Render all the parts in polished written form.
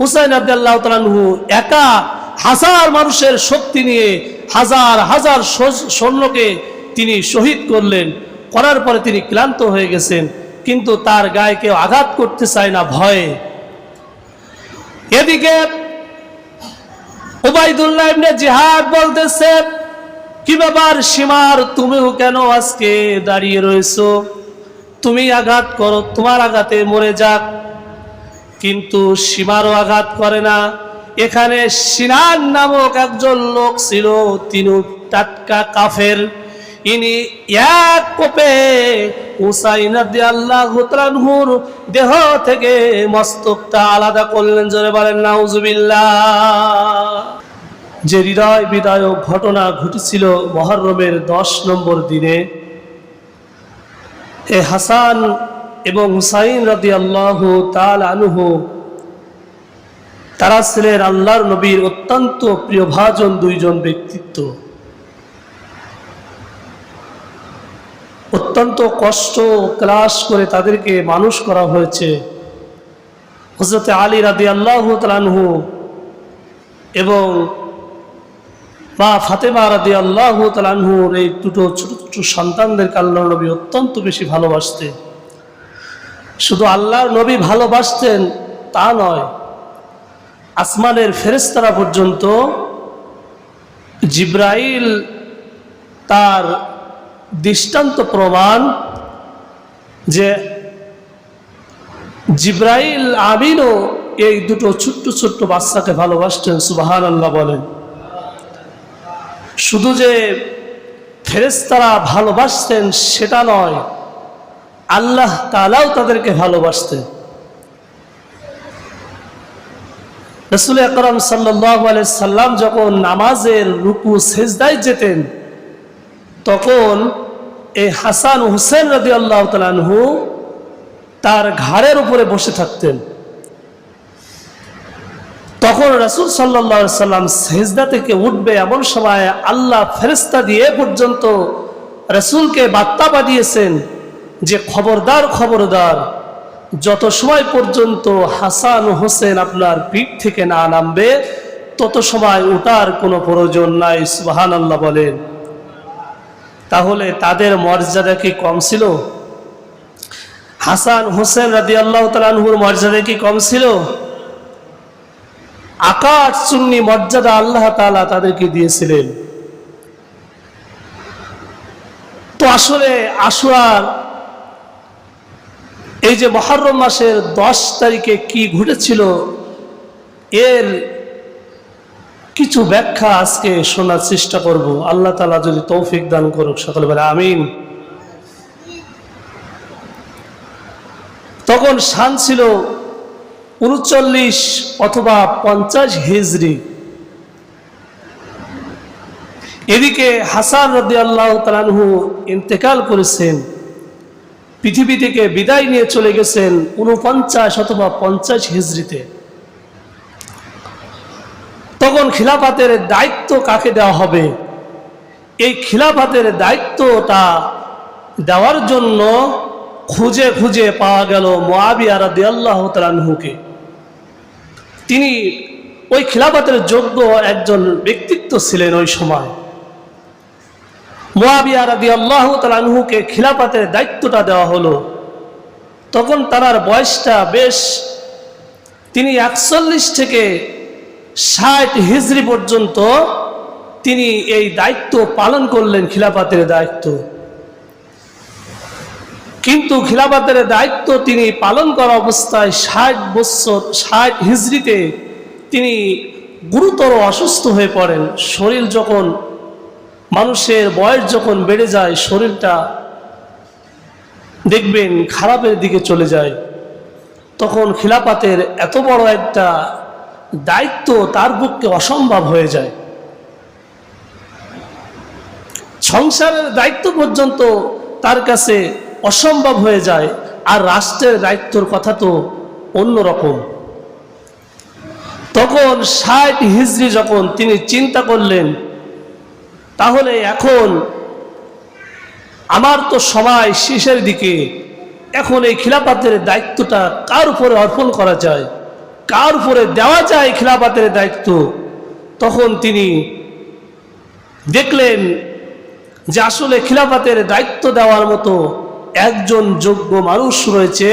হুসাইন রাদিয়াল্লাহু তাআলা আনহু একা হাজার মানুষের শক্তি নিয়ে হাজার হাজার সৈন্যকে তিনি শহীদ করলেন। করার পরে তিনি ক্লান্ত হয়ে গেছেন, কিন্তু তার গায়ে কেউ আঘাত করতে চায় না ভয়ে। এদিকে উবাইদুল্লাহ ইবনে জিহাদ বলতেছে, কি ব্যাপার সীমার, তুমিও কেন আজকে দাঁড়িয়ে রয়েছো? তুমি আঘাত করো, তোমার আঘাতে মরে যাক। কিন্তু সীমারও আঘাত করে না। এখানে সিনান নামক একজন লোক ছিল, তিনি টাটকা কাফের। ইনি এক কোপে হুসাইন রাদিয়াল্লাহু তাআলা আনহুর দেহ থেকে মস্তকটা আলাদা করলেন। জোরে বলেন নাউজুবিল্লাহ। যে হৃদয় বিদায়ক ঘটনা ঘটেছিল মুহররমের 10 নম্বর দিনে, এ হাসান এবং হুসাইন রাদিয়াল্লাহু তাআলা আনহু তারা ছিলেন আল্লাহর নবীর অত্যন্ত প্রিয়ভাজন দুইজন ব্যক্তিত্ব। অত্যন্ত কষ্ট ক্লাস করে তাদেরকে মানুষ করা হয়েছে। হযরত আলী রাদিয়াল্লাহু তাআলা আনহু এবং মা ফাতেমা রাদিয়াল্লাহু তাআলা আনহুর এই দুটো ছোট ছোট সন্তানদেরকে আল্লাহর নবী অত্যন্ত বেশি ভালোবাসতেন। শুধু আল্লাহর নবী ভালোবাসতেন তা নয়, আসমানের ফেরেশতারা পর্যন্ত জিবরাইল তার দৃষ্টান্ত প্রমাণ যে জিবরাইল আমিনও এই দুটো ছোট্ট ছোট্ট বাচ্চাকে ভালোবাসতেন। সুবহানাল্লাহ বলেন। শুধু যে ফেরেশতারা ভালোবাসতেন সেটা নয়, আল্লাহ তাআলাও তাদেরকে ভালোবাসতেন। রাসূল আকরাম সাল্লাল্লাহু আলাইহি সাল্লাম যখন নামাজের রুকু সিজদায় যেতেন, তখন এই হাসান হুসেন রাদিয়াল্লাহু তাআলা আনহু তার ঘাড়ের উপরে বসে থাকতেন। তখন রাসূল সাল্লাল্লাহু আলাইহি সাল্লাম সিজদা থেকে উঠবে, এমন সময় আল্লাহ ফেরেশতা দিয়ে পর্যন্ত রাসূলকে বার্তা পাঠিয়েছেন যে খবরদার খবরদার, যত সময় পর্যন্ত হাসান হোসেন আপনার পিঠ থেকে না নামবে তত সময় ওঠার কোনো প্রয়োজন নাই। সুবহানাল্লাহ বলেন। তাহলে তাদের মর্যাদা কি কম ছিল? হাসান হোসেন রাদিয়াল্লাহু তাআলা আনহুর মর্যাদা কি কম ছিল? আকাশ চুন্নি মর্যাদা আল্লাহ তাআলা তাদেরকে দিয়েছিলেন। তো আসলে আশুরার এই যে মুহররম মাসের 10 তারিখে কি ঘটেছিল, এর কিছু ব্যাখ্যা আজকে শোনার চেষ্টা করব। আল্লাহ তাআলা যদি তৌফিক দান করুক, সকলে বলে আমিন। তখন সাল ছিল 39 অথবা 50 হিজরি। এদিকে হাসান রাদিয়াল্লাহু তাআলা আনহু ইন্তেকাল করেছেন, পৃথিবী থেকে বিদায় নিয়ে চলে গেছেন 49 অথবা 50 হিজরিতে। তখন খিলাফতের দায়িত্ব কাকে দেওয়া হবে? এই খিলাফতের দায়িত্বটা দেওয়ার জন্য খুঁজে খুঁজে পাওয়া গেল মুআবিয়া রাদিয়াল্লাহু তাআলা আনহুকে। তিনি ওই খিলাফতের যোগ্য একজন ব্যক্তিত্ব ছিলেন ওই সময়। মুআবিয়া রাদিয়াল্লাহু তাআলা আনহুকে খিলাফতের দায়িত্বটা দেওয়া হলো। তখন তার বয়সটা বেশ, তিনি 41 থেকে 60 হিজরি পর্যন্ত তিনি এই দায়িত্ব পালন করলেন, খিলাফতের দায়িত্ব। কিন্তু খিলাফতের দায়িত্ব তিনি পালন করা অবস্থায় 60 হিজরিতে তিনি গুরুতর অসুস্থ হয়ে পড়েন। শরীর যখন, মানুষের বয়স যখন বেড়ে যায়, শরীরটা দেখবেন খারাপের দিকে চলে যায়। তখন খিলাফতের এত বড় একটা দায়িত্ব তার পক্ষে অসম্ভব হয়ে যায়। সংসারের দায়িত্ব পর্যন্ত তার কাছে অসম্ভব হয়ে যায়, আর রাষ্ট্রের দায়িত্বর কথা তো অন্যরকম। তখন 60 হিজরি যখন তিনি চিন্তা করলেন, তাহলে এখন আমার তো সময় শেষের দিকে, এখন এই খিলাফতের দায়িত্বটা কার উপরে অর্পণ করা যায়? কার উপরে দেওয়া যায় খিলাফতের দায়িত্ব, তখন তিনি দেখলেন যে আসলে খিলাফতের দায়িত্ব দেওয়ার মতো একজন যোগ্য মানুষ রয়েছে,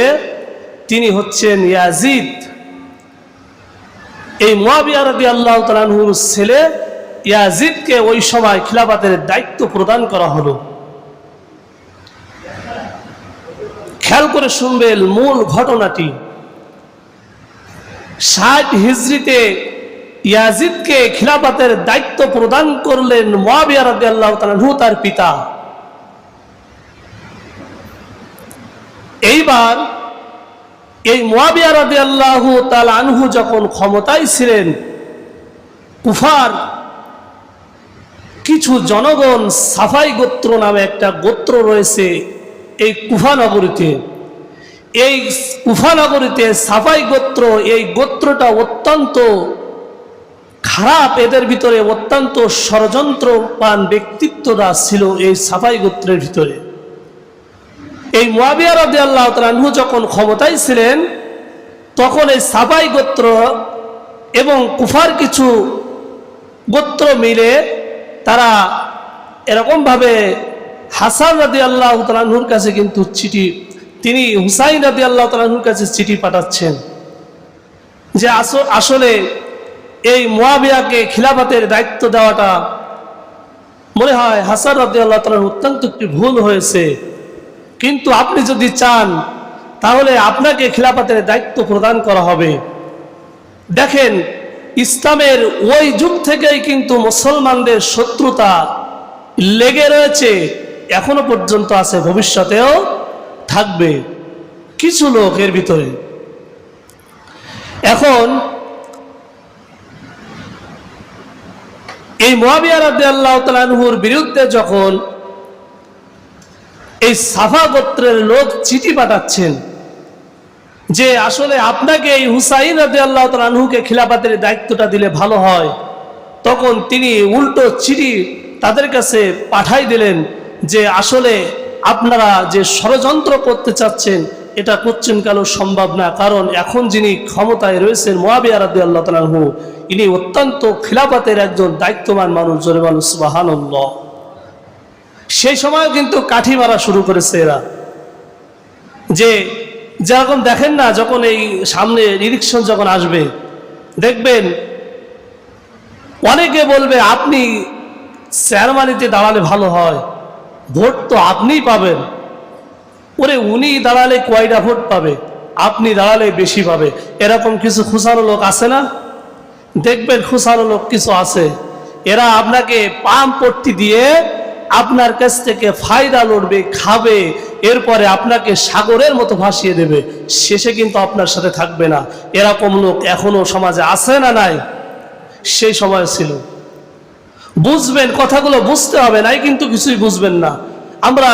তিনি হচ্ছেন ইয়াজিদ। এই মুয়াবিয়া রাদিয়াল্লাহু তাআলা আনহুর ছেলে ইয়াজিদকে ওই সময় খিলাফতের দায়িত্ব প্রদান করা হলো। খেয়াল করে শুনবেন মূল ঘটনাটি। 60 হিজরিতে ইয়াজিদকে খিলাফতের দায়িত্ব প্রদান করলেন মুয়াবিয়া রাদিয়াল্লাহু তাআলা আনহু, তার পিতা। এইবার এই মুয়াবিয়া রাদিয়াল্লাহু তাআলা আনহু যখন ক্ষমতায় ছিলেন, কুফার কিছু জনগণ, সাফাই গোত্র নামে একটা গোত্র রয়েছে এই কুফা নগরীতে। এই কুফা নগরীতে সাফাই গোত্র, এই গোত্রটা অত্যন্ত খারাপ, এদের ভিতরে অত্যন্ত ষড়যন্ত্রবান ব্যক্তিত্বরা ছিল এই সাফাই গোত্রের ভিতরে। এই মুয়াবিয়া রাদিয়াল্লাহু তাআলা আনহু যখন ক্ষমতায় ছিলেন, তখন এই সাফাই গোত্র এবং কুফার কিছু গোত্র মিলে তারা এরকমভাবে হাসান রাদিয়াল্লাহু তাআলা আনহুর কাছে কিন্তু চিঠি, তিনি হুসাইন রাদিয়াল্লাহু তাআলা আনহুর কাছে চিঠি পাঠাচ্ছেন যে আসলে এই মুয়াবিয়াকে খিলাফতের দায়িত্ব দেওয়াটা মনে হয় হাসান রাদিয়াল্লাহু তাআলা অত্যন্ত একটি ভুল হয়েছে, কিন্তু আপনি যদি চান তাহলে আপনাকে খিলাফতের দায়িত্ব প্রদান করা হবে। দেখেন, ইসলামের ওই যুগ থেকেই কিন্তু মুসলমানদের শত্রুতা লেগে রয়েছে, এখনো পর্যন্ত আছে, ভবিষ্যতেও থাকবে কিছু লোক এর ভিতরে। এখন এই মুয়াবিয়া রাদিয়াল্লাহু তাআলা আনহুর বিরুদ্ধে যখন এই সাফা গোত্রের লোক চিঠি পাঠাচ্ছেন যে আসলে আপনাকে এই হুসাইন রাদিয়াল্লাহু তাআলা আনহুকে খিলাফতের দায়িত্বটা দিলে ভালো হয়, তখন তিনি উল্টো চিঠি তাদের কাছে পাঠাই দিলেন যে আসলে আপনারা যে ষড়যন্ত্র করতে চাচ্ছেন এটা করছেন কেন সম্ভব না, কারণ এখন যিনি ক্ষমতায় রয়েছেন মুয়াবিয়া রাদিয়াল্লাহু তাআলা আনহু, ইনি অত্যন্ত খিলাফতের একজন দায়িত্ববান মানুষ। জোরে বলুন সুবহানাল্লাহ। সেই সময় কিন্তু কাঠি মারা শুরু করেছে এরা, যে যেরকম দেখেন না, যখন এই সামনে ইলেকশন যখন আসবে দেখবেন অনেকে বলবে আপনি চেয়ারম্যানিতে দাঁড়ালে ভালো হয়, ভোট তো আপনিই পাবেন। ওরে উনি দাঁড়ালে কয়টা ভোট পাবে, আপনি দাঁড়ালে বেশি পাবে। এরকম কিছু খুশারো লোক আছে না? দেখবেন খুশারো লোক কিছু আছে, এরা আপনাকে পাম পট্টি দিয়ে আপনার কাছ থেকে ফায়দা লড়বে, খাবে, এরপরে আপনাকে সাগরের মতো ভাসিয়ে দেবে, শেষে কিন্তু আপনার সাথে থাকবে না। এরকম লোক এখনো সমাজে আছে না নাই? সেই সময় ছিল। বুঝবেন, কথাগুলো বুঝতে হবে, নাই কিন্তু কিছুই বুঝবেন না। আমরা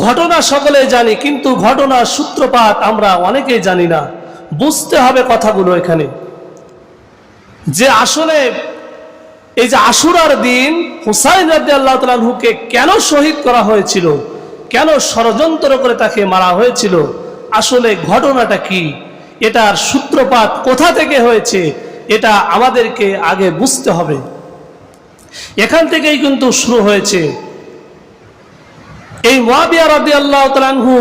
ঘটনা সকলে জানি, কিন্তু ঘটনার সূত্রপাত আমরা অনেকেই জানি না। বুঝতে হবে কথাগুলো এখানে, যে আসলে এই যে আশুরার দিন হুসাইন রাদিয়াল্লাহু তাআলা আনহুকে কেন শহীদ করা হয়েছিল, কেন ষড়যন্ত্র করে তাকে মারা হয়েছিল, আসলে ঘটনাটা কি, এটার সূত্রপাত কোথা থেকে হয়েছে, এটা আমাদেরকে আগে বুঝতে হবে। এখান থেকেই কিন্তু শুরু হয়েছে। এই মুয়াবিয়া রাদিয়াল্লাহু তাআলা আনহু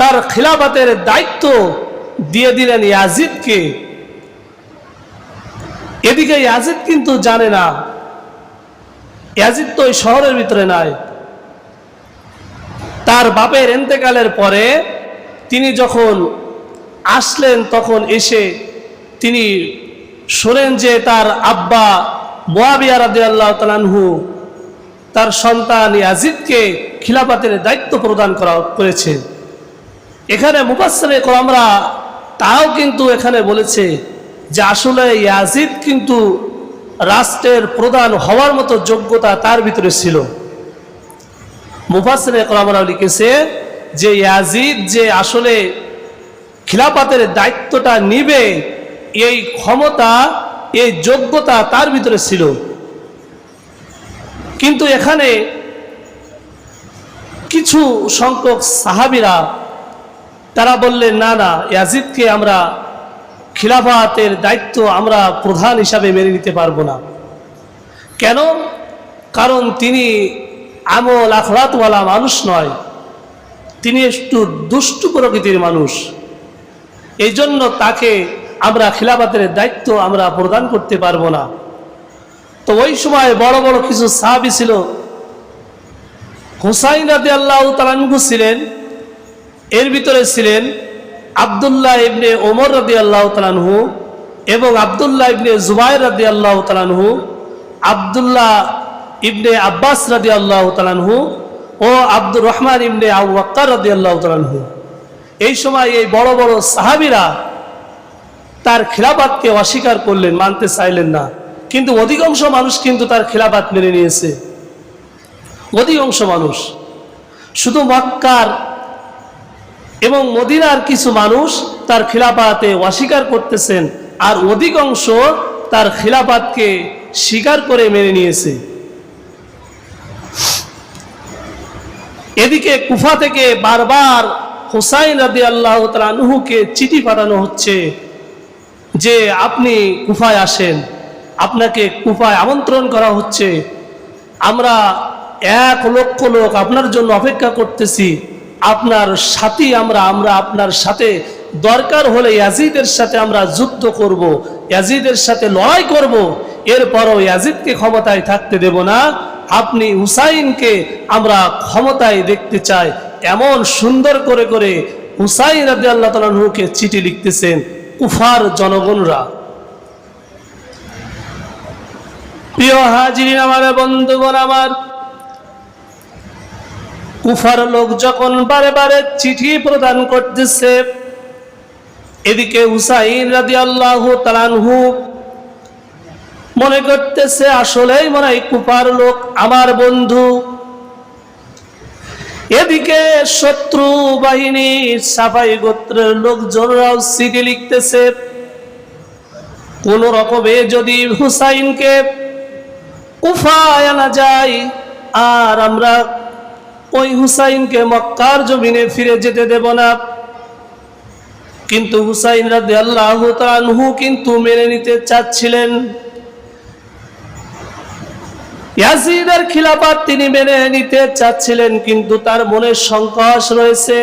তার খিলাফতের দায়িত্ব দিয়ে দিলেন ইয়াজিদকে। এদিকে ইয়াজিদ কিন্তু জানে না, ইয়াজিদ তো ওই শহরের ভিতরে নাই। তার বাপের ইন্তেকালের পরে তিনি যখন আসলেন, তখন এসে তিনি শোনেন যে তার আব্বা মুয়াবিয়া রাদিয়াল্লাহু তাআলা আনহু তার সন্তান ইয়াজিদকে খিলাফতের দায়িত্ব প্রদান করেছে। এখানে মুফাসসিরে কেরামরা তাও কিন্তু এখানে বলেছে যে আসলে ইয়াজিদ কিন্তু রাষ্ট্রের প্রধান হওয়ার মতো যোগ্যতা তার ভিতরে ছিল। মুফাসসিরে কেরামরা লিখেছে যে ইয়াজিদ যে আসলে খিলাফতের দায়িত্বটা নিবে, এই ক্ষমতা, এই যোগ্যতা তার ভিতরে ছিল। কিন্তু এখানে কিছু সংখ্যক সাহাবীরা তারা বললেন না না, ইয়াজিদকে আমরা খিলাফতের দায়িত্ব আমরা প্রধান হিসাবে মেনে নিতে পারবো না। কেন? কারণ তিনি আমল আখলাতওয়ালা মানুষ নয়, তিনি একটু দুষ্টু প্রকৃতির মানুষ। এই জন্য তাকে আমরা খিলাফতের দায়িত্ব আমরা প্রদান করতে পারবো না। তো ওই সময় বড় বড় কিছু সাহাবী ছিল। হুসাইন রাদিয়াল্লাহু তাআলা আনহু ছিলেন, এর ভিতরে ছিলেন আব্দুল্লাহ ইবনে ওমর রাদিয়াল্লাহু তাআলা আনহু এবং আব্দুল্লাহ ইবনে জুবাইর রাদিয়াল্লাহু তাআলা আনহু, আব্দুল্লাহ ইবনে আব্বাস রাদিয়াল্লাহু তাআলা আনহু ও আব্দুর রহমান ইবনে আবু বকর রাদিয়াল্লাহু তাআলা আনহু। এই সময় এই বড় বড় সাহাবীরা তার খিলাফতকে অস্বীকার করলেন, মানতে চাইলেন না। কিন্তু অধিকাংশ মানুষ কিন্তু তার খিলাফত মেনে নিয়েছে। অধিকাংশ মানুষ, শুধু মক্কার এবং মদিনার কিছু মানুষ তার খিলাফতে অস্বীকার করতেছেন, আর অধিকাংশ তার খিলাফতকে স্বীকার করে মেনে নিয়েছে। এদিকে কুফা থেকে বারবার হুসাইন রাদিয়াল্লাহু তাআলা আনহুকে চিঠি পাঠানো হচ্ছে যে আপনি কুফায় আসেন, আপনাকে কুফায় আমন্ত্রণ করা হচ্ছে, আমরা 1 লক্ষ লোক আপনার জন্য অপেক্ষা করতেছি, আপনার সাথী আমরা আপনার সাথে দরকার হলে ইয়াজিদের সাথে আমরা যুদ্ধ করব, ইয়াজিদের সাথে লড়াই করব, এরপরও ইয়াজিদকে ক্ষমতায় থাকতে দেব না, আপনি হুসাইনকে আমরা ক্ষমতায় দেখতে চাই। এমন সুন্দর করে করে হুসাইন রাদিয়াল্লাহু তাআলা আনহুকে চিঠি লিখতেছেন কুফার জনগণরা। প্রিয় হাজিরিন আমার, বন্ধুগণ আমার, কুফার লোক যখন বারে বারে চিঠি প্রদান করতেছে, এদিকে হুসাইন রাদিয়াল্লাহু তাআলা আনহু মনে করতেছে আসলেই মনে হয় কুফার লোক আমার বন্ধু। এদিকে শত্রু বাহিনী সাফাই গোত্রের লোকজনরাও চিঠি লিখতেছে, কোন রকমে যদি হুসাইনকে কুফায় আনা যায় আর আমরা ওই হুসাইনকে মক্কার জমিনে ফিরে যেতে দেব না। কিন্তু হুসাইন রাদিয়াল্লাহু তাআলা আনহু কিন্তু মেনে নিতে চাচ্ছিলেন। ইয়াজিদের খিলাফত তিনি মেনে নিতে চাচ্ছিলেন, কিন্তু তার মনে সংকোচ রয়েছে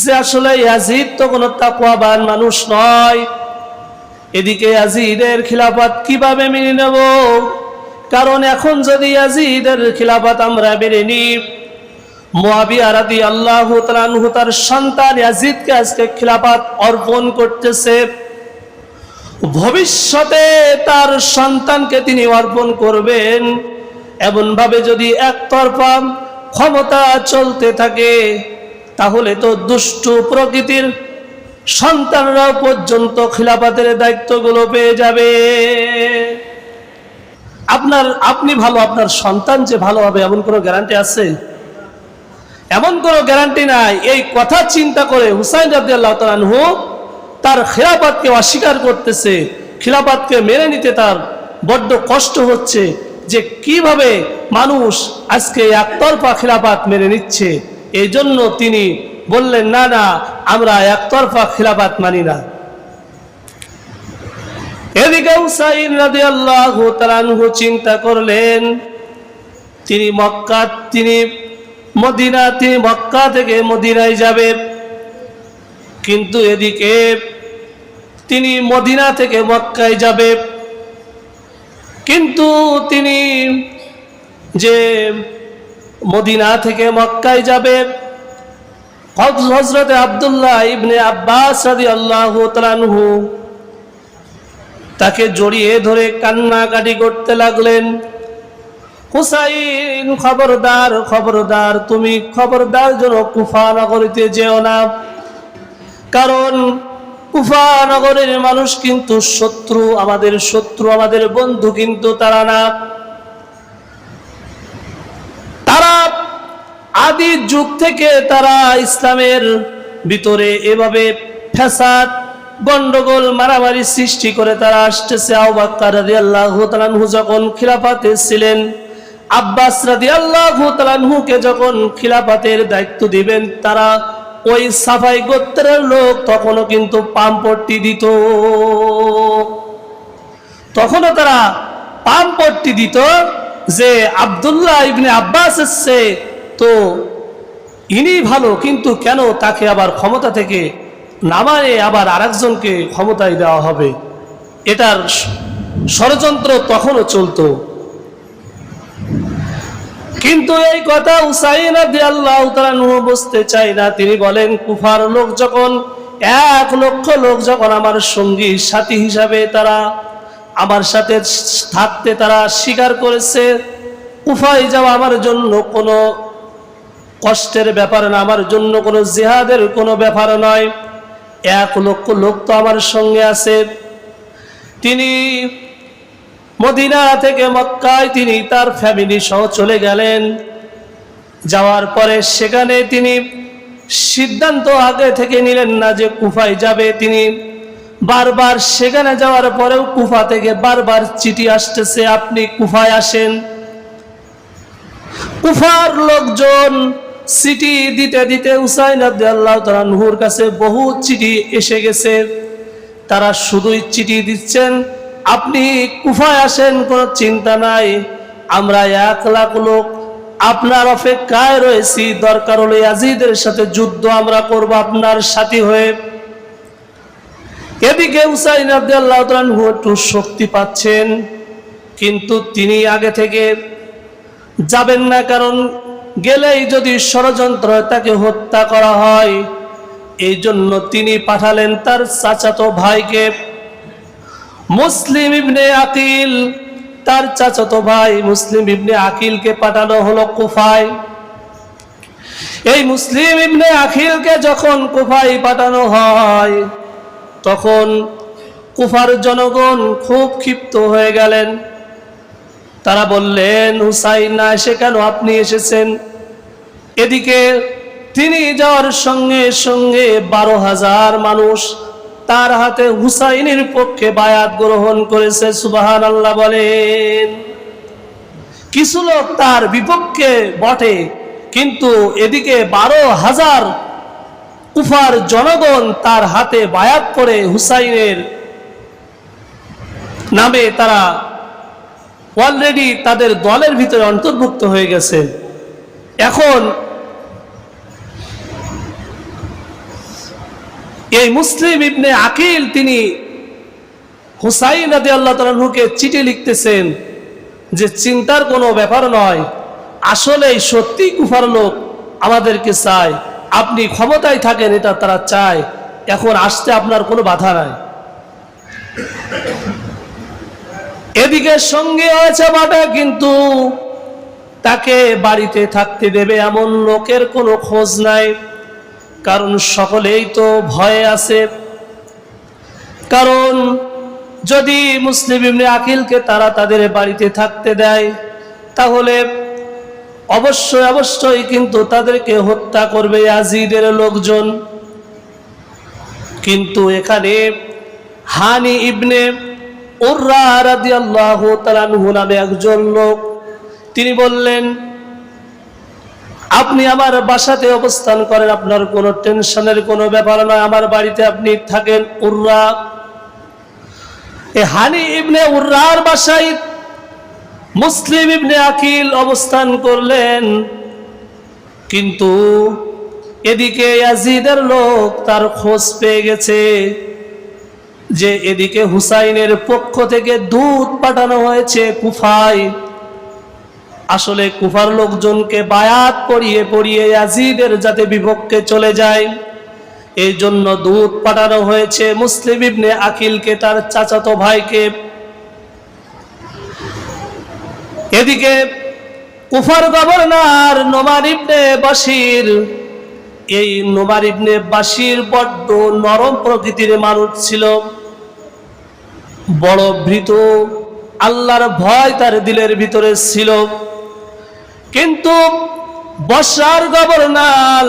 যে আসলে ইয়াজিদ তো কোনো তাকওয়াবান মানুষ নয়। এদিকে ইয়াজিদের খিলাফত কিভাবে মেনে নেব? কারণ এখন যদি ইয়াজিদের খিলাফত আমরা মেনে নিই, মুআবিয়া রাদিয়াল্লাহু তাআলা আনহু তার সন্তান ইয়াজিদকে আজকে খিলাফত অর্পণ করতেছে, ভবিষ্যতে তার সন্তানকে তিনি অর্পণ করবেন। এমন ভাবে যদি একতরফা ক্ষমতা চলতে থাকে, তাহলে তো দুষ্টু প্রকৃতির সন্তানরা পর্যন্ত খিলাফতের দায়িত্বগুলো পেয়ে যাবে। আপনি ভালো, আপনার সন্তান যে ভালো হবে এমন কোনো গ্যারান্টি আছে? এমন কোনো গ্যারান্টি নাই। এই কথা চিন্তা করে হুসাইন রাদিয়াল্লাহু তাআলা আনহু তার খিলাফতকে অস্বীকার করতেছে, খিলাফতকে মেনে নিতে তার বড্ড কষ্ট হচ্ছে যে কিভাবে মানুষ আজকে একতরফা খিলাফত মেনে নিচ্ছে। এই জন্য তিনি বললেন, না না, আমরা একতরফা খিলাফত মানি না। এদিকে হুসাইন রাদিয়াল্লাহু তাআলা আনহু চিন্তা করলেন, তিনি মক্কা থেকে মদিনায় যাবে, কিন্তু এদিকে তিনি মদিনা থেকে মক্কায় যাবে, কিন্তু তিনি যে মদিনা থেকে মক্কায় যাবে, হযরত আব্দুল্লাহ ইবনে আব্বাস রাদিয়াল্লাহু তাআলা আনহু তাকে জড়িয়ে ধরে কান্নাকাটি করতে লাগলেন। হুসাইন, খবরদার খবরদার, তুমি খবরদার যেন কুফা নগরীতে যেও না, কারণ কুফা নগরের মানুষ কিন্তু শত্রু, আমাদের বন্ধু কিন্তু তারা না। তারা আদি যুগ থেকে তারা ইসলামের ভিতরে এভাবে ফ্যাসাদ, গন্ডগোল, মারামারি সৃষ্টি করে তারা আসতেছে। আবু বকর রাদিয়াল্লাহু তাআলা আনহু যখন খিলাফতে ছিলেন, আব্বাস রাদিয়াল্লাহু তাআলা আনহুকে যখন খিলাফতের দায়িত্ব দিবেন, তারা ওই সাফাই গোত্রের লোক তখনও কিন্তু পামপট্টি দিত, তখনও তারা পামপট্টি দিত যে আব্দুল্লাহ ইবনে আব্বাস এসছে, তো ইনি ভালো, কিন্তু কেন তাকে আবার ক্ষমতা থেকে নামায়ে আবার আরেকজনকে ক্ষমতায় দেওয়া হবে, এটার ষড়যন্ত্র তখনও চলতো। কিন্তু এই কথা হুসাইন রাদিয়াল্লাহু তাআলা বুঝতে চায় না। তিনি বলেন, কুফার লোক যখন 1 লক্ষ লোক যখন আমার সঙ্গী সাথী হিসাবে তারা আমার সাথে থাকতে তারা স্বীকার করেছে, কুফায় যাওয়া আমার জন্য কোনো কষ্টের ব্যাপার না, আমার জন্য কোনো জিহাদের কোনো ব্যাপার নয়। 1 লক্ষ লোক তো আমার সঙ্গে আছে। তিনি মদিনা থেকে মক্কায় তিনি তার ফ্যামিলি সহ চলে গেলেন। যাওয়ার পরে সেখানে তিনি সিদ্ধান্ত আগে থেকে নিলেন না যে কুফায় যাবে। তিনি বারবার সেখানে যাওয়ার পরেও কুফা থেকে বারবার চিঠি আসতেছে, আপনি কুফায় আসেন। কুফার লোকজন চিঠি দিতে দিতে হুসাইন রাদিয়াল্লাহু তাআলা আনহুর কাছে বহু চিঠি এসে গেছে। তারা শুধুই চিঠি দিচ্ছেন, আপনি কুফায় আসেন, কোনো চিন্তা নাই, আমরা 1 লাখ লোক আপনার অপেক্ষায় রয়েছি, দরকার হলে ইয়াজিদের সাথে যুদ্ধ আমরা করব আপনার সাথী হয়ে। এদিকে হুসাইন রাদিয়াল্লাহু তাআলা আনহু একটু শক্তি পাচ্ছেন, কিন্তু তিনি আগে থেকে যাবেন না, কারণ গেলেই যদি ষড়যন্ত্র তাকে হত্যা করা হয়। এই জন্য তিনি পাঠালেন তার চাচাতো ভাইকে, মুসলিম ইবনে আকিল, তার চাচাতো ভাই মুসলিম ইবনে আকিলকে পাঠানো হলো কুফায়। এই মুসলিম ইবনে আকিলকে যখন কুফায় পাঠানো হয়, তখন কুফার জনগণ খুব ক্ষিপ্ত হয়ে গেলেন। তারা বললেন, হুসাইন না এসে কেন আপনি এসেছেন? এদিকে তিনি যাওয়ার সঙ্গে সঙ্গে 12,000 মানুষ তার হাতে হুসাইনের পক্ষে বায়াত গ্রহণ করেছে। সুবহানাল্লাহ বলেন। কিছু লোক তার বিপক্ষে বটে, কিন্তু এদিকে 12,000 কুফার জনগণ তার হাতে বায়াত করে হুসাইনের নামে তারা অলরেডি তাদের দলের ভিতরে অন্তর্ভুক্ত হয়ে গেছে। এখন এই মুসলিম ইবনে আকিল তিনি হুসাইন রাদিয়াল্লাহু তাআলা আনহুকে চিঠি লিখতেছেন যে চিন্তার কোনো ব্যাপার নয়, আসলেই সত্যি কুফার লোক আমাদেরকে চায়, আপনি ক্ষমতায় থাকেন এটা তারা চায়, এখন আসতে আপনার কোনো বাধা নাই। এদিকে সঙ্গে হয়েছে বাধা, কিন্তু তাকে বাড়িতে থাকতে দেবে এমন লোকের কোনো খোঁজ নাই, কারণ সকলেই তো ভয়ে আছে। কারণ যদি মুসলিম ইবনে আকিলকে তারা তাদের বাড়িতে থাকতে দেয়, তাহলে অবশ্যই কিন্তু তাদেরকে হত্যা করবে ইয়াজিদের লোকজন। কিন্তু এখানে হানি ইবনে উররা রাদিয়াল্লাহু তাআলা আনহু নামে একজন লোক, তিনি বললেন, আপনি আমার বাসাতে অবস্থান করেন, আপনার কোনো টেনশনের কোনো ব্যাপার নয়, আমার বাড়িতে আপনি থাকেন। উররা, হানি ইবনে উররার বাসায় মুসলিম ইবনে আকিল অবস্থান করলেন। কিন্তু এদিকে ইয়াজিদের লোক তার খোঁজ পেয়ে গেছে যে এদিকে হুসাইনের পক্ষ থেকে দূত পাঠানো হয়েছে কুফায়। আসলে কুফার লোকজনকে বায়াত পড়িয়ে পড়িয়ে ইয়াজিদের যাতে বিপক্ষে চলে যায়, এই জন্য দূত পাঠানো হয়েছে মুসলিম ইবনে আকিলকে, তার চাচাতো ভাইকে। এদিকে কুফার গভর্নর নোমান ইবনে বাশির, এই নোমান ইবনে বাশির বড্ড নরম প্রকৃতির মানুষ ছিল, বড় ভীত, আল্লাহর ভয় তার দিলের ভিতরে ছিল। কিন্তু বসরার গভর্নর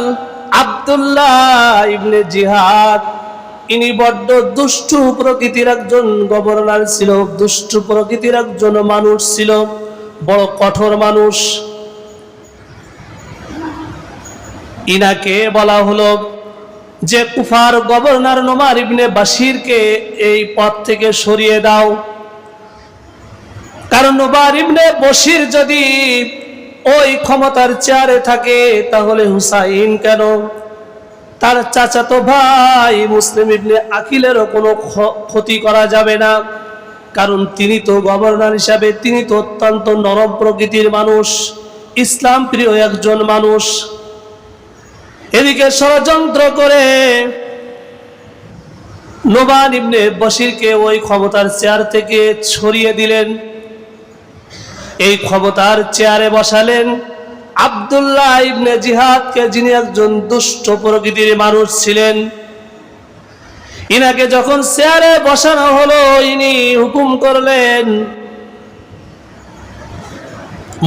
আব্দুল্লাহ ইবনে জিহাদ, ইনি বড্ড দুষ্টু প্রকৃতির একজন গভর্নর ছিল, দুষ্টু প্রকৃতির একজন মানুষ ছিল, বড় কঠোর মানুষ। ইনাকে বলা হলো যে কুফার গভর্নর নোমান ইবনে বাশিরকে এই পদ থেকে সরিয়ে দাও, কারণ নোমান ইবনে বশির যদি ওই ক্ষমতার চেয়ারে থাকে তাহলে হুসাইন কেন? তার চাচাতো ভাই মুসলিম ইবনে আকিলেরও কোনো ক্ষতি করা যাবে না, কারণ তিনি তো গভর্নর হিসাবে, তিনি তো অত্যন্ত নরম প্রকৃতির মানুষ, ইসলাম প্রিয় একজন মানুষ। এদিকে ষড়যন্ত্র করে নোমান ইবনে বশিরকে ওই ক্ষমতার চেয়ার থেকে সরিয়ে দিলেন। এই ক্ষমতার চেয়ারে বসালেন আব্দুল্লাহ ইবনে জিহাদকে, যিনি একজন দুষ্ট প্রকৃতির মানুষ ছিলেন। ইনাকে যখন চেয়ারে বসানো হলো, ইনি হুকুম করলেন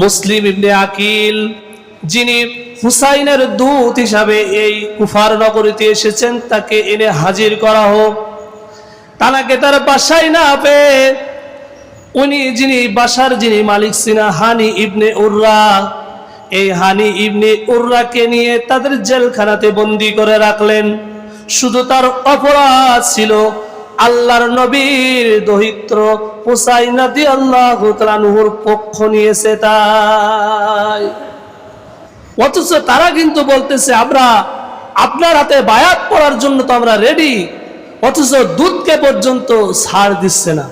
মুসলিম ইবনে আকিল, যিনি হুসাইনের দূত হিসাবে এই কুফার নগরীতে এসেছেন, তাকে এনে হাজির করা হোক। তাকে তার বাসায় না পেয়ে উনি যিনি বাসার যিনি মালিক ছিলেন হানি ইবনে উররা, এই হানি ইবনে উররাকে নিয়ে তাদের জেলখানাতে বন্দী করে রাখলেন। শুধু তার অপরাধ ছিল আল্লাহর নবীর দহিত্র হুসাইন রাদিয়াল্লাহু তাআলা আনহুর পক্ষ নিয়েছে তাই। অথচ তারা কিন্তু বলতেছে আমরা আপনার হাতে বায়াত পড়ার জন্য তো আমরা রেডি, অথচ দুধকে পর্যন্ত ছাড় দিচ্ছে না।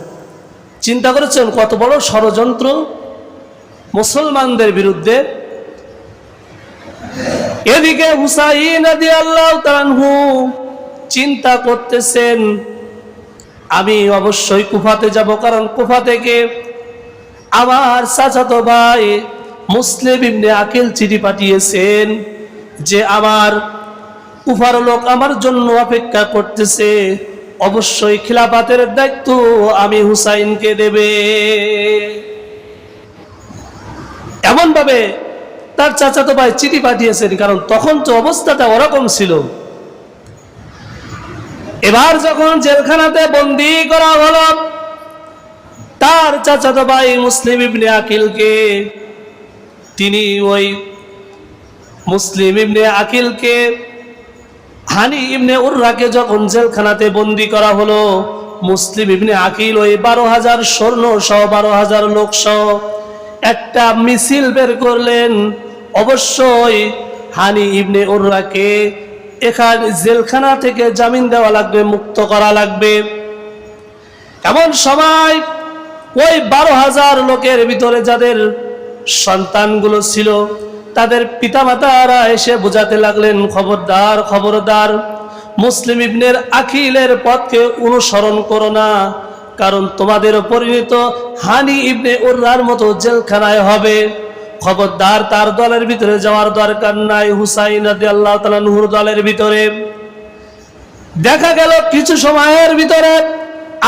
চিন্তা করেছেন কত বড় ষড়যন্ত্র মুসলমানদের বিরুদ্ধে। এদিকে হুসাইন রাদিয়াল্লাহু তাআলা আনহু চিন্তা করতেছেন আমি অবশ্যই কুফাতে যাব, কারণ কুফা থেকে আমার চাচাতো ভাই মুসলিম ইবনে আকিল চিঠি পাঠিয়েছেন যে আমার কুফার লোক আমার জন্য অপেক্ষা করতেছে, অবশ্যই খিলাফতের দায়িত্ব আমি হুসাইনকে দেবে। এমন ভাবে তার চাচাতো ভাই চিঠি পাঠিয়েছেন, কারণ তখন তো অবস্থাটা ওরকম ছিল। এবার যখন জেলখানাতে বন্দী করা হলো তার চাচাতো ভাই মুসলিম ইবনে আকিলকে, তিনি ওই মুসলিম ইবনে আকিলকে হানি ইবনে উররাকে যখন জেলখানাতে বন্দী করা হলো, মুসলিম ইবনে আকিল ওই 12,000 সৈন্য সহ 12,000 লোক সহ একটা মিছিল বের করলেন। অবশ্যই হানি ইবনে উররাকে এখানে জেলখানা থেকে জামিন দেওয়া লাগবে, মুক্ত করা লাগবে। এমন সময় ওই 12,000 লোকের ভিতরে যাদের সন্তানগুলো ছিল তাদের পিতামাতারা এসে বোঝাতে লাগলেন খবরদার খবরদার, মুসলিম ইবনের আকিলের পথকে অনুসরণ করো না, কারণ তোমাদের পরিণত হানি ইবনে উররার মতো জেলখানায় হবে। খবরদার, তার দলের ভিতরে যাওয়ার দরকার নাই, হুসাইন রাদিয়াল্লাহু তাআলা আনহুর দলের ভিতরে। দেখা গেল কিছু সময়ের ভিতরে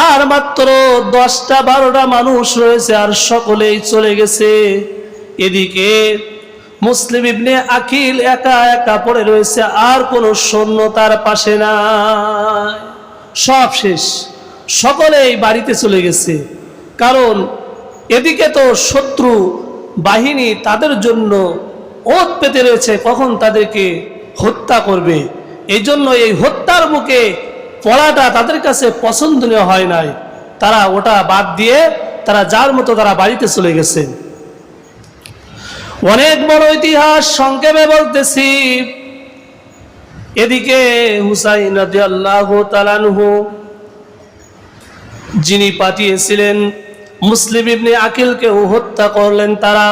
আর মাত্র 10-12টা মানুষ রয়েছে, আর সকলেই চলে গেছে। এদিকে মুসলিম ইবনে আকিল একা একা পড়ে রয়েছে, আর কোনো সৈন্য তার পাশে নাই, সব শেষ, সকলেই বাড়িতে চলে গেছে। কারণ এদিকে তো শত্রু বাহিনী তাদের জন্য ওত পেতে রয়েছে, কখন তাদেরকে হত্যা করবে। এই জন্য এই হত্যার মুখে পড়াটা তাদের কাছে পছন্দনীয় হয় নাই, তারা ওটা বাদ দিয়ে তারা যার মতো তারা বাড়িতে চলে গেছে। অনেক বড় ইতিহাস সংক্ষেপে বলতেছি। এদিকে হুসাইন রাদিয়াল্লাহু তাআলা আনহু যিনি পাঠিয়েছিলেন মুসলিম ইবনে আকিলকে হত্যা করলেন তারা,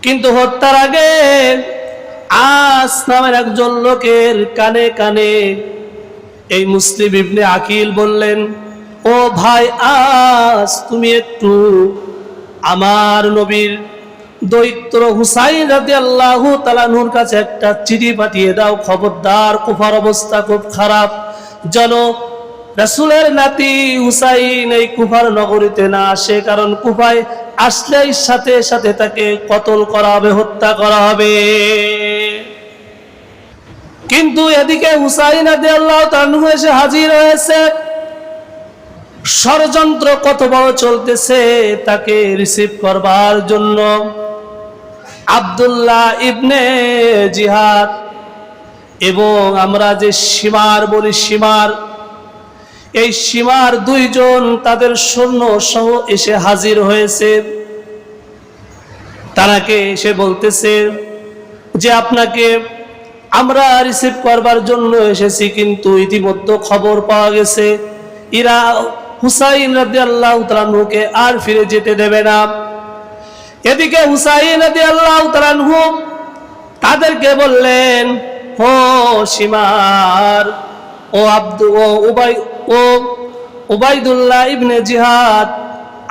কিন্তু হত্যার আগে আস নামের একজন লোকের কানে কানে এই মুসলিম ইবনে আকিল বললেন, ও ভাই আস, তুমি একটু আমার নবীর দৈত্র হুসাইন রাদিয়াল্লাহু তাআলা আনহুর কাছে একটা চিঠি পাঠিয়ে দাও, খবরদার কুফার অবস্থা খুব খারাপ, যেন রাসূলের নাতি হুসাইন এই কুফার নগরীতে না আসে, কারণ কুফায় আসলেই সাথে সাথে তাকে কতল করা হবে, হত্যা করা হবে। কিন্তু এদিকে হুসাইন রাদিয়াল্লাহু তাআলা আনহু এসে হাজির হয়েছে। ষড়যন্ত্র কত বড় চলতেছে তাকে রিসিভ করবার জন্য আব্দুল্লাহ ইবনে জিহাদ এবং আমরা যে সীমার বলি সীমার, এই সীমার দুইজন তাদের সৈন্য সহ এসে হাজির হয়েছে। তারাকে এসে বলতেছে যে আপনাকে আমরা রিসিভ করবার জন্য এসেছি, কিন্তু ইতিমধ্যে খবর পাওয়া গেছে এরা হুসাইন রাদিয়াল্লাহু তাআলা আনহুকে আর ফিরে যেতে দেবে না। এদিকে হুসাইন রাদিয়াল্লাহু তাআলা আনহু তাদেরকে বললেন, ও সীমার, ও উবাইদুল্লাহ ইবনে জিহাদ,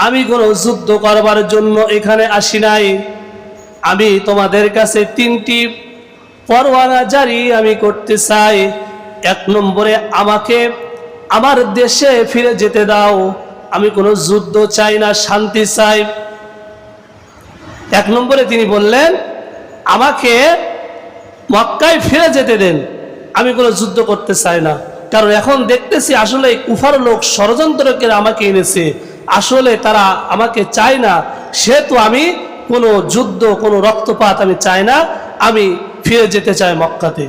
আমি কোনো যুদ্ধ করবার জন্য এখানে আসি নাই। আমি তোমাদের কাছে 3টি পরোয়ানা জারি আমি করতে চাই। 1 নম্বরে আমাকে আমার দেশে ফিরে যেতে দাও, আমি কোনো যুদ্ধ চাই না, শান্তি চাই। 1 নম্বরে তিনি বললেন আমাকে মক্কায় ফিরে যেতে দেন, আমি কোনো যুদ্ধ করতে চাই না। কারণ এখন দেখতেছি আসলে কুফার লোক ষড়যন্ত্র করে আমাকে এনেছে, আসলে তারা আমাকে চায় না, সেহেতু আমি কোনো যুদ্ধ কোনো রক্তপাত আমি চাই না, আমি ফিরে যেতে চাই মক্কাতে।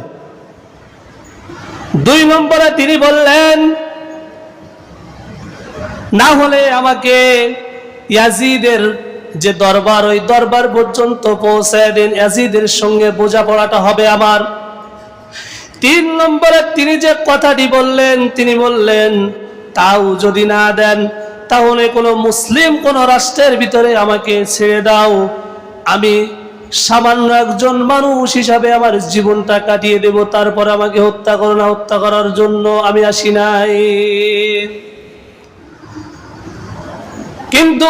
2 নম্বরে তিনি বললেন না হলে আমাকে ইয়াজিদের যে দরবার, ওই দরবার পর্যন্ত পৌঁছায় দেন, ইয়াজিদের সঙ্গে বোঝাপড়াটা হবে আমার। 3 নম্বরে তিনি যে কথাটি বললেন, তিনি বললেন তাও যদি না দেন তাহলে কোনো মুসলিম কোন রাষ্ট্রের ভিতরে আমাকে ছেড়ে দাও, আমি সামান্য একজন মানুষ হিসাবে আমার জীবনটা কাটিয়ে দেব, তারপর আমাকে হত্যা করো না, হত্যা করার জন্য আমি আসি নাই। কিন্তু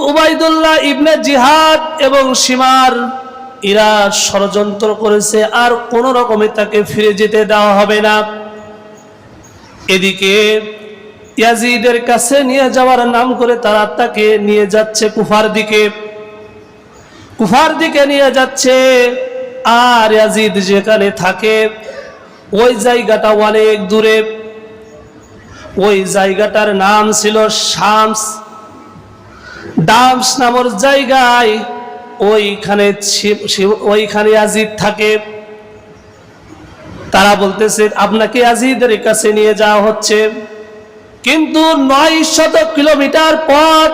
উবাইদুল্লাহ ইবনে জিহাদ এবং সীমার এরা ষড়যন্ত্র করেছে, আর কোন রকমে তাকে ফিরে যেতে দেওয়া হবে না। এদিকে ইয়াজিদের কাছে নিয়ে যাওয়ার নাম করে তারা তাকে নিয়ে যাচ্ছে কুফার দিকে নিয়ে যাচ্ছে। আর ইয়াজিদ যেখানে থাকে ওই জায়গাটা অনেক দূরে, ওই জায়গাটার নাম ছিল ডামস নামর জায়গায়, ওইখানে ইয়াজিদ থাকে। তারা বলতেছে আপনাকে ইয়াজিদের কাছে নিয়ে যাওয়া হচ্ছে, কিন্তু 900 কিলোমিটার পথ,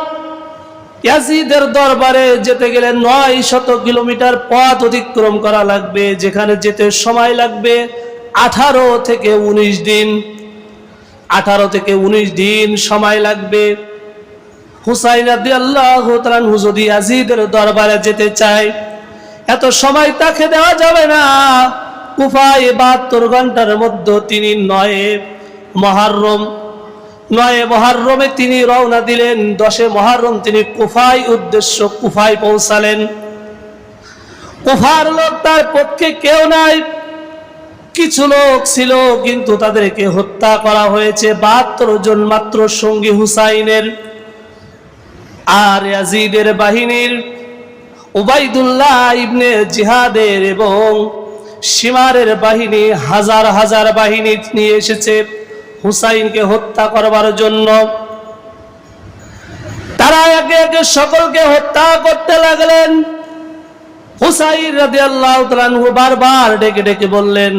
ইয়াজিদের দরবারে যেতে গেলে 900 কিলোমিটার পথ অতিক্রম করা লাগবে, যেখানে যেতে সময় লাগবে 18 থেকে 19 দিন। 18 থেকে 19 দিন সময় লাগবে। হুসাইন রাদিয়াল্লাহু তাআলা আনহু যদি ইয়াজিদের দরবারে যেতে চায়, এত সময় তাকে দেওয়া যাবে না। কুফায় 72 ঘন্টার মধ্যে তিনি 9 মুহররমে তিনি রওনা দিলেন। 10 মুহররম তিনি কুফায় পৌঁছালেন। কুফার লোক তার পক্ষে কেউ নাই, কিছু লোক ছিল কিন্তু তাদেরকে হত্যা করা হয়েছে। 72 জন মাত্র সঙ্গী হুসাইনের। আর ইয়াজিদের বাহিনীর উবাইদুল্লাহ ইবনে জিহাদের এবং সীমারের বাহিনী হাজার হাজার বাহিনী নিয়ে এসেছে হুসাইনকে হত্যা করবার জন্য। তারা একে একে সকলকে হত্যা করতে লাগলেন। হুসাইন রাদিয়াল্লাহু তাআলা আনহু বারবার ডেকে ডেকে বললেন,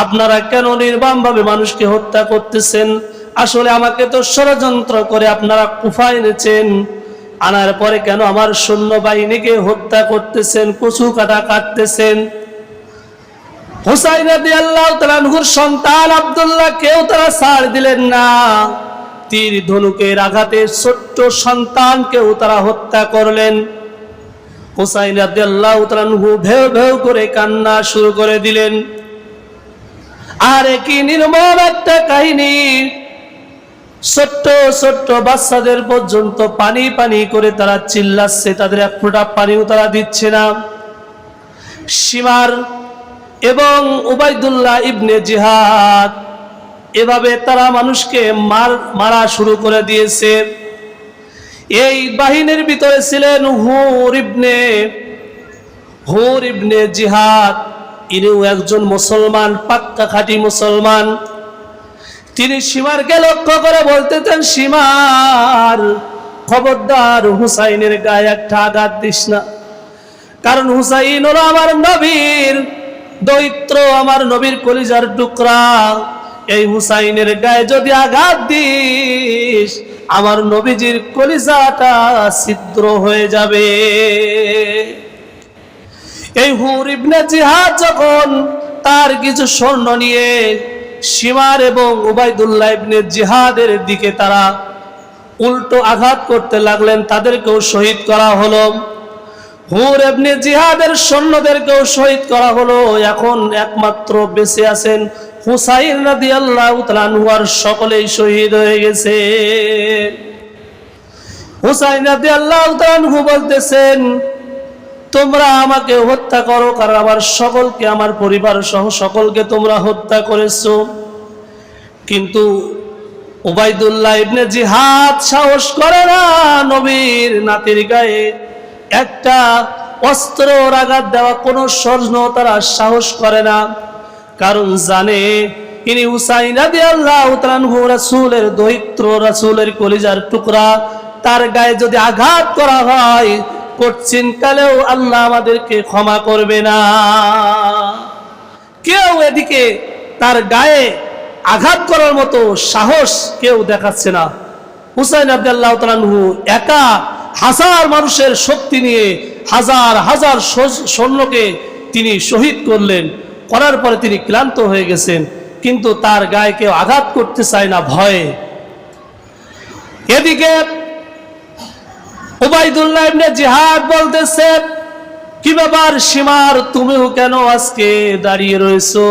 আপনারা কেন নির্মমভাবে মানুষকে হত্যা করতেছেন? আসলে আমাকে তো ষড়যন্ত্র করে আপনারা কুফায় এনেছেন, আনার পরে কেন আমার সৈন্যবাহিনীকে হত্যা করতেছেন, কচু কাটা কাটতেছেন? হুসাইন রাদিয়াল্লাহু তাআলা আনহুর সন্তান আব্দুল্লাহ কেউ তারা ছাড় দিলেন না। তীর ধনুকের আঘাতে ছোট্ট সন্তানকেও তারা হত্যা করলেন। হুসাইন রাদিয়াল্লাহু তাআলা আনহু ভেউ ভেউ করে কান্না শুরু করে দিলেন। আর কি নির্মম একটা কাহিনী! ছোট্ট ছোট্ট বাচ্চাদের পর্যন্ত পানি পানি করে তারা চিল্লাচ্ছে, তাদের এক ফোঁটা পানিও তারা দিচ্ছে না। সীমার এবং উবাইদুল্লাহ ইবনে জিহাদ এভাবে তারা মানুষকে মারা শুরু করে দিয়েছে। এই বাহিনীর ভিতরে ছিলেন হুর ইবনে জিহাদ। ইনিও একজন মুসলমান, পাক্কা খাঁটি মুসলমান। তিনি সীমারকে লক্ষ্য করে বলতেছেন, সীমার খবরদার হুসাইনের গায়ে একটা আঘাত দিস না, কারণ হুসাইন হলো আমার নবীর দৈত্র আমার নবীর কলিজার টুকরা, এই হুসাইনের গায়ে যদি আঘাত দিস আমার নবীজির কলিজাটা ছিদ্র হয়ে যাবে। এই হুর ইবনে জিহাদ যখন তার কিছু স্বর্ণ নিয়ে শিমার এবং উবাইদুল্লাহ ইবনে জিহাদের দিকে তারা উল্টো আঘাত করতে লাগলেন, তাদেরকেও শহীদ করা হলো। হুর ইবনে জিহাদের সৈন্যদেরকেও শহীদ করা হলো। এখন একমাত্র বেঁচে আছেন হুসাইন রাদিয়াল্লাহু তাআলা আনহু, আর সকলেই শহীদ হয়ে গেছে। হুসাইন রাদিয়াল্লাহু তাআলা আনহু বলতেছেন, তোমরা আমাকে হত্যা করো, কারণ আমার সকলকে, আমার পরিবার সহ সকলকে তোমরা হত্যা করেছো। কিন্তু উবাইদুল্লাহ ইবনে জিহাদ সাহস করে না নবীর নাতির গায়ে একটা অস্ত্র আঘাত দেওয়া, কোনো স্বর্ণ তারা সাহস করে না, কারণ জানে ইনি হুসাইন রাদিয়াল্লাহু তাআলা আনহু রাসূলের দৈত্র, রাসূলের কলিজার টুকরা, তার গায়ে যদি আঘাত করা হয় কঠিন কালেও আল্লাহ আমাদেরকে ক্ষমা করবে না। কেউ এদিকে তার গায়ে আঘাত করার মতো সাহস কেউ দেখাচ্ছে না। হুসাইন রাদিয়াল্লাহু তাআলা আনহু একা হাজার মানুষের শক্তি নিয়ে হাজার হাজার সৈন্যকে তিনি শহীদ করলেন, করার পরে তিনি ক্লান্ত হয়ে গেছেন, কিন্তু তার গায়ে কেউ আঘাত করতে চায় না ভয়ে। এদিকে উবাইদুল্লাহ ইবনে জিহাদ বলতেছে, কি ব্যাপার শিমার, তুমিও কেন আজকে দাঁড়িয়ে রয়েছো?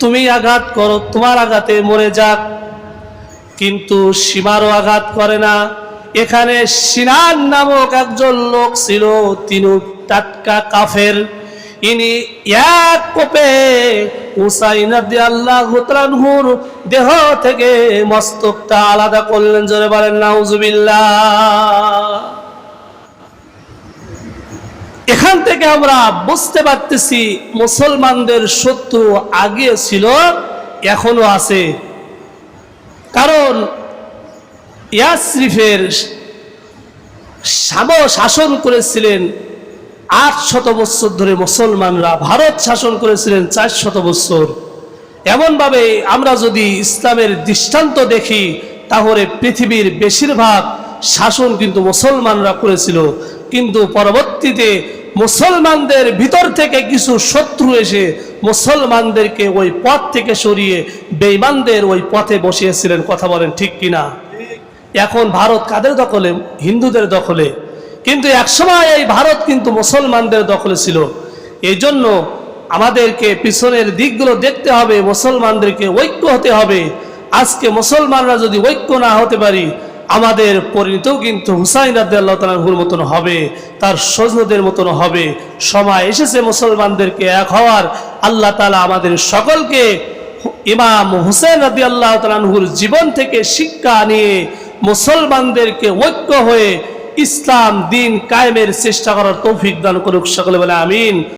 তুমি আঘাত করো, তোমার আঘাতে মরে যাক। কিন্তু শিমারও আঘাত করে না। এখানে সিনান নামক একজন লোক ছিল, তিনি টাটকা কাফের। ইনি এক কোপে হুসাইন রাদিয়াল্লাহু তাআলা আনহুর দেহ থেকে মস্তকটা আলাদা করলেন। জোরে বলেন নাউজুবিল্লাহ। এখান থেকে আমরা বুঝতে পারতেছি মুসলমানদের শত্রু আগে ছিল, এখনো আছে। কারণ ইয়াসরিফের শাসন করেছিলেন 800 বছর ধরে মুসলমানরা, ভারত শাসন করেছিলেন 400 বছর। এমনভাবে আমরা যদি ইসলামের দৃষ্টান্ত দেখি তাহলে পৃথিবীর বেশিরভাগ শাসন কিন্তু মুসলমানরা করেছিল। কিন্তু পরবর্তীতে মুসলমানদের ভিতর থেকে কিছু শত্রু এসে মুসলমানদেরকে ওই পথ থেকে সরিয়ে বেঈমানদের ওই পথে বসিয়েছিলেন। কথা বলেন ঠিক কিনা? এখন ভারত কাদের দখলে? হিন্দুদের দখলে। কিন্তু একসময় এই ভারত কিন্তু মুসলমানদের দখলে ছিল। এই জন্য আমাদেরকে পিছনের দিকগুলো দেখতে হবে, মুসলমানদেরকে ঐক্য হতে হবে। আজকে মুসলমানরা যদি ঐক্য না হতে পারি, আমাদের পরিণতিও কিন্তু হুসাইন রাদিয়াল্লাহু তাআলা আনহুর মতন হবে, তার স্বজনদের মতন হবে। সময় এসেছে মুসলমানদেরকে এক হওয়ার। আল্লাহ তাআলা আমাদের সকলকে ইমাম হুসাইন রাদিয়াল্লাহু তাআলা আনহুর জীবন থেকে শিক্ষা নিয়ে মুসলমানদেরকে ঐক্য হয়ে ইসলাম দিন কায়েমের চেষ্টা করার তৌফিক দান করুক। সকলে বলে আমিন।